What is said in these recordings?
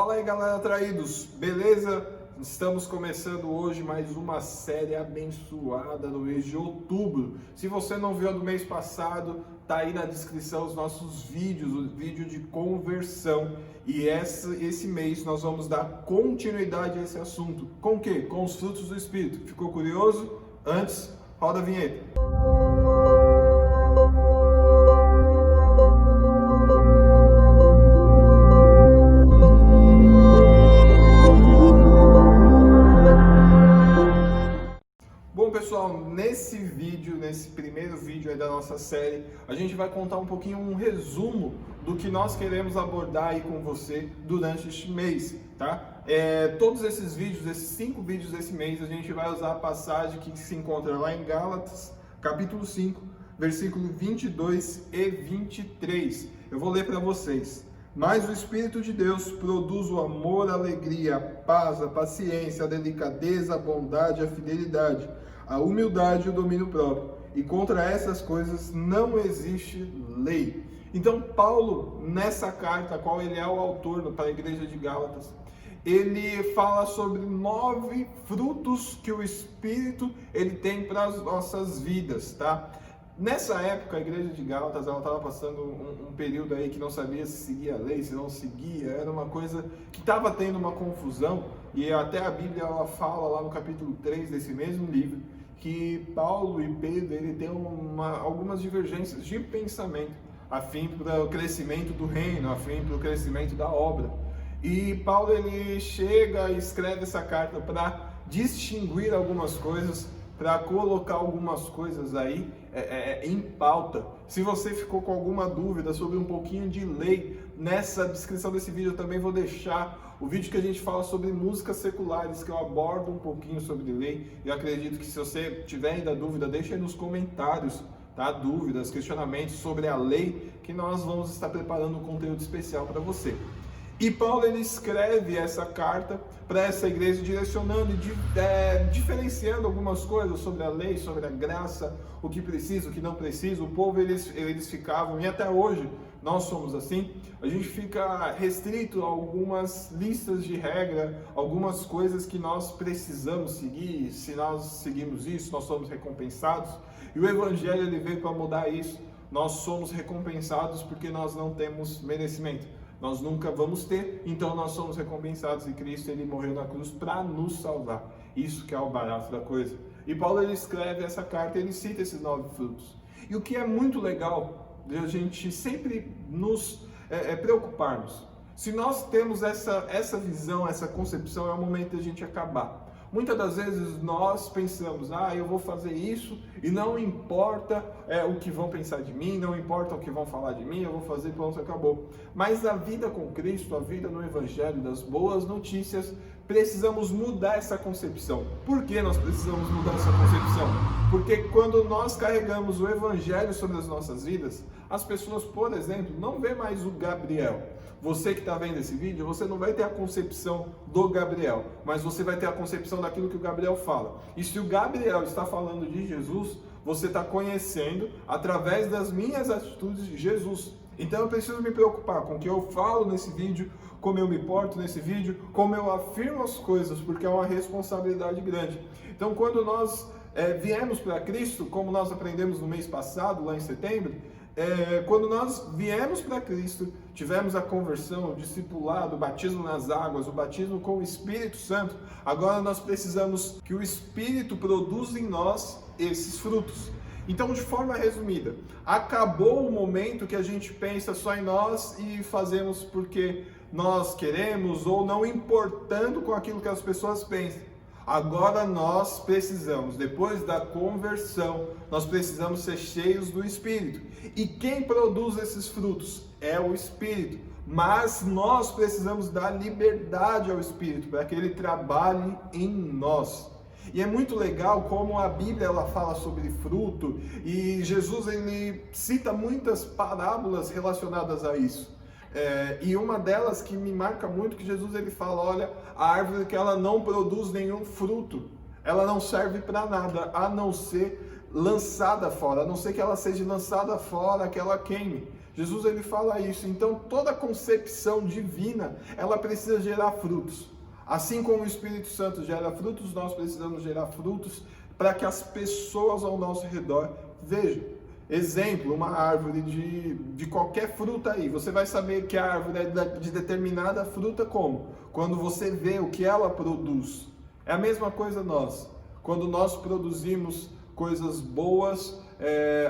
Fala aí, galera traídos, beleza? Estamos começando hoje mais uma série abençoada no mês de outubro. Se você não viu a do mês passado, tá aí na descrição os nossos vídeos, o vídeo de conversão. E esse mês nós vamos dar continuidade a esse assunto. Com o quê? Com os frutos do Espírito. Ficou curioso? Antes, roda a vinheta. Bom, pessoal, nesse primeiro vídeo aí da nossa série, a gente vai contar um pouquinho, um resumo do que nós queremos abordar aí com você durante este mês, tá? Todos esses vídeos, esses 5 vídeos desse mês, a gente vai usar a passagem que se encontra lá em Gálatas, capítulo 5, versículo 22 e 23. Eu vou ler para vocês. Mas o Espírito de Deus produz o amor, a alegria, a paz, a paciência, a delicadeza, a bondade, a fidelidade, a humildade e o domínio próprio. E contra essas coisas não existe lei. Então Paulo, nessa carta, a qual ele é o autor para a igreja de Gálatas, ele fala sobre 9 frutos que o Espírito ele tem para as nossas vidas, tá? Nessa época, a igreja de Gálatas estava passando um período aí que não sabia se seguia a lei, se não seguia, era uma coisa que estava tendo uma confusão, e até a Bíblia ela fala lá no capítulo 3 desse mesmo livro, que Paulo e Pedro ele tem algumas divergências de pensamento, a fim para o crescimento do reino, a fim para o crescimento da obra. E Paulo ele chega e escreve essa carta para distinguir algumas coisas, para colocar algumas coisas aí em pauta. Se você ficou com alguma dúvida sobre um pouquinho de lei, nessa descrição desse vídeo eu também vou deixar o vídeo que a gente fala sobre músicas seculares, que eu abordo um pouquinho sobre lei. Eu acredito que se você tiver ainda dúvida, deixa aí nos comentários, tá? Dúvidas, questionamentos sobre a lei, que nós vamos estar preparando um conteúdo especial para você. E Paulo ele escreve essa carta para essa igreja, direcionando e diferenciando algumas coisas sobre a lei, sobre a graça, o que precisa, o que não precisa. O povo eles ficavam, e até hoje nós somos assim, a gente fica restrito a algumas listas de regra, algumas coisas que nós precisamos seguir. Se nós seguimos isso, nós somos recompensados. E o Evangelho ele veio para mudar isso. Nós somos recompensados porque nós não temos merecimento. Nós nunca vamos ter, então nós somos recompensados, e Cristo ele morreu na cruz para nos salvar. Isso que é o barato da coisa. E Paulo ele escreve essa carta, ele cita esses 9 frutos. E o que é muito legal de a gente sempre nos preocuparmos. Se nós temos essa visão, essa concepção, é o momento de a gente acabar. Muitas das vezes nós pensamos, eu vou fazer isso e não importa o que vão pensar de mim, não importa o que vão falar de mim, eu vou fazer e pronto, acabou. Mas a vida com Cristo, a vida no Evangelho, das boas notícias, precisamos mudar essa concepção. Por que nós precisamos mudar essa concepção? Porque quando nós carregamos o Evangelho sobre as nossas vidas, as pessoas, por exemplo, não vê mais o Gabriel. Você que está vendo esse vídeo, você não vai ter a concepção do Gabriel, mas você vai ter a concepção daquilo que o Gabriel fala. E se o Gabriel está falando de Jesus, você está conhecendo, através das minhas atitudes, de Jesus. Então eu preciso me preocupar com o que eu falo nesse vídeo, como eu me porto nesse vídeo, como eu afirmo as coisas, porque é uma responsabilidade grande. Então quando nós viemos para Cristo, como nós aprendemos no mês passado, lá em setembro, quando nós viemos para Cristo, tivemos a conversão, o discipulado, o batismo nas águas, o batismo com o Espírito Santo, agora nós precisamos que o Espírito produza em nós esses frutos. Então, de forma resumida, acabou o momento que a gente pensa só em nós e fazemos porque nós queremos ou não importando com aquilo que as pessoas pensam. Agora nós precisamos, depois da conversão, nós precisamos ser cheios do Espírito. E quem produz esses frutos é o Espírito. Mas nós precisamos dar liberdade ao Espírito para que ele trabalhe em nós. E é muito legal como a Bíblia ela fala sobre fruto, e Jesus ele cita muitas parábolas relacionadas a isso. E uma delas que me marca muito, que Jesus ele fala, olha, a árvore que ela não produz nenhum fruto, ela não serve para nada, a não ser lançada fora, a não ser que ela seja lançada fora, que ela queime. Jesus ele fala isso. Então toda concepção divina, ela precisa gerar frutos. Assim como o Espírito Santo gera frutos, nós precisamos gerar frutos para que as pessoas ao nosso redor vejam. Exemplo, uma árvore de qualquer fruta aí. Você vai saber que a árvore é de determinada fruta como? Quando você vê o que ela produz. É a mesma coisa nós. Quando nós produzimos coisas boas,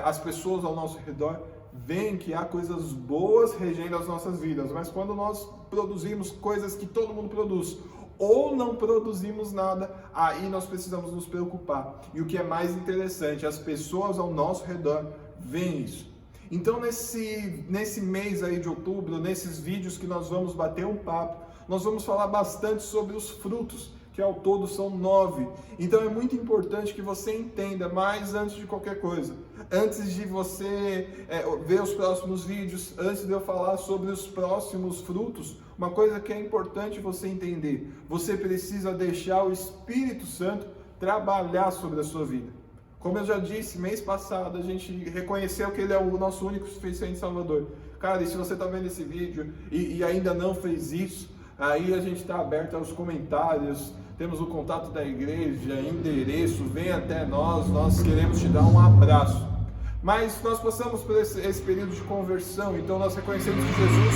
as pessoas ao nosso redor veem que há coisas boas regendo as nossas vidas. Mas quando nós produzimos coisas que todo mundo produz, ou não produzimos nada, aí nós precisamos nos preocupar. E o que é mais interessante, as pessoas ao nosso redor veem isso. Então nesse mês aí de outubro, nesses vídeos que nós vamos bater um papo, nós vamos falar bastante sobre os frutos, que ao todo são 9. Então é muito importante que você entenda, mais antes de qualquer coisa, antes de você ver os próximos vídeos, antes de eu falar sobre os próximos frutos, uma coisa que é importante você entender: você precisa deixar o Espírito Santo trabalhar sobre a sua vida. Como eu já disse, mês passado a gente reconheceu que Ele é o nosso único suficiente Salvador. Cara, e se você está vendo esse vídeo e ainda não fez isso, aí a gente está aberto aos comentários, temos o contato da igreja, endereço, vem até nós queremos te dar um abraço. Mas nós passamos por esse período de conversão, então nós reconhecemos que Jesus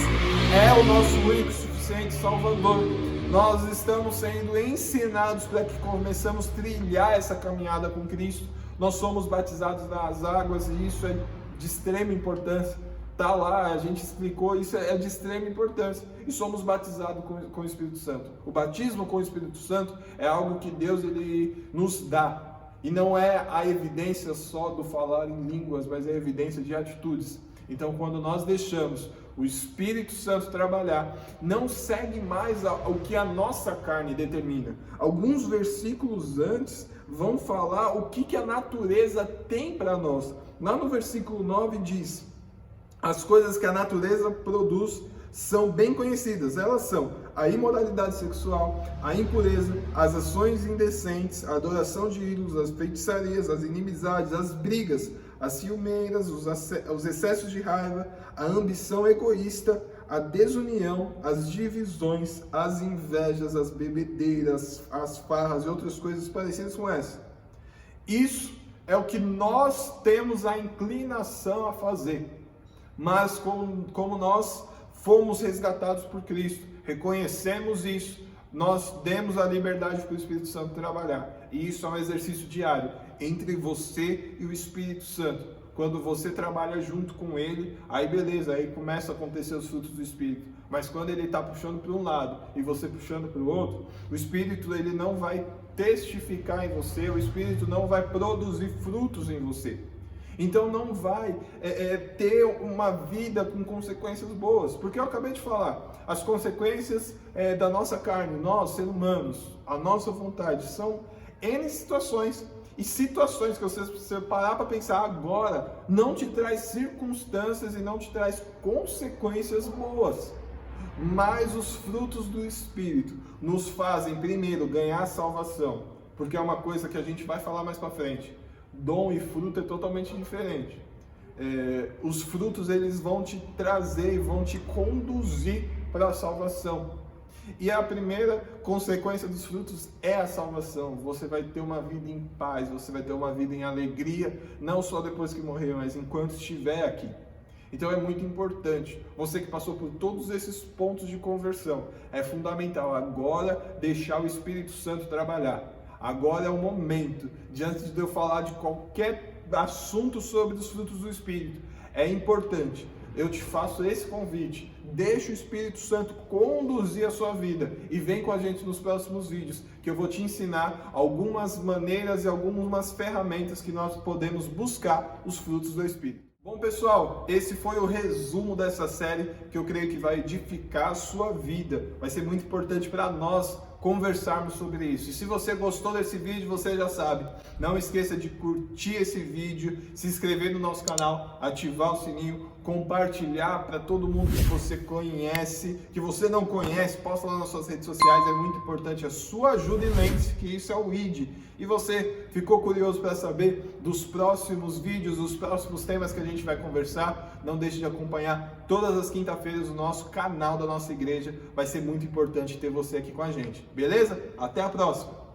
é o nosso único e suficiente Salvador. Nós estamos sendo ensinados para que começamos a trilhar essa caminhada com Cristo. Nós somos batizados nas águas e isso é de extrema importância. Está lá, a gente explicou, isso é de extrema importância. E somos batizados com o Espírito Santo. O batismo com o Espírito Santo é algo que Deus ele nos dá. E não é a evidência só do falar em línguas, mas é a evidência de atitudes. Então, quando nós deixamos o Espírito Santo trabalhar, não segue mais o que a nossa carne determina. Alguns versículos antes vão falar o que a natureza tem para nós. Lá no versículo 9 diz: as coisas que a natureza produz são bem conhecidas. Elas são a imoralidade sexual, a impureza, as ações indecentes, a adoração de ídolos, as feitiçarias, as inimizades, as brigas, as ciumeiras, os excessos de raiva, a ambição egoísta, a desunião, as divisões, as invejas, as bebedeiras, as farras e outras coisas parecidas com essa. Isso é o que nós temos a inclinação a fazer. Mas como nós fomos resgatados por Cristo, reconhecemos isso, nós demos a liberdade para o Espírito Santo trabalhar. E isso é um exercício diário entre você e o Espírito Santo. Quando você trabalha junto com Ele, aí beleza, aí começa a acontecer os frutos do Espírito. Mas quando Ele está puxando para um lado e você puxando para o outro, o Espírito ele não vai testificar em você, o Espírito não vai produzir frutos em você. Então não vai ter uma vida com consequências boas. Porque eu acabei de falar, as consequências da nossa carne, nós, seres humanos, a nossa vontade, são N situações. E situações que você parar para pensar agora, não te traz circunstâncias e não te traz consequências boas. Mas os frutos do Espírito nos fazem, primeiro, ganhar salvação. Porque é uma coisa que a gente vai falar mais para frente. Dom e fruto é totalmente diferente. Os frutos eles vão te trazer e vão te conduzir para a salvação. E a primeira consequência dos frutos é a salvação. Você vai ter uma vida em paz, você vai ter uma vida em alegria, não só depois que morrer, mas enquanto estiver aqui. Então é muito importante, você que passou por todos esses pontos de conversão, é fundamental agora deixar o Espírito Santo trabalhar. Agora é o momento, diante de eu falar de qualquer assunto sobre os frutos do Espírito, é importante, eu te faço esse convite, deixa o Espírito Santo conduzir a sua vida e vem com a gente nos próximos vídeos, que eu vou te ensinar algumas maneiras e algumas ferramentas que nós podemos buscar os frutos do Espírito. Bom pessoal, esse foi o resumo dessa série que eu creio que vai edificar a sua vida, vai ser muito importante para nós conversarmos sobre isso. E se você gostou desse vídeo, você já sabe, não esqueça de curtir esse vídeo, se inscrever no nosso canal, ativar o sininho, compartilhar para todo mundo que você conhece, que você não conhece, posta lá nas suas redes sociais, é muito importante a sua ajuda e lembre-se que isso é o ID. E você ficou curioso para saber dos próximos vídeos, dos próximos temas que a gente vai conversar? Não deixe de acompanhar todas as quinta-feiras o nosso canal da nossa igreja, vai ser muito importante ter você aqui com a gente, beleza? Até a próxima!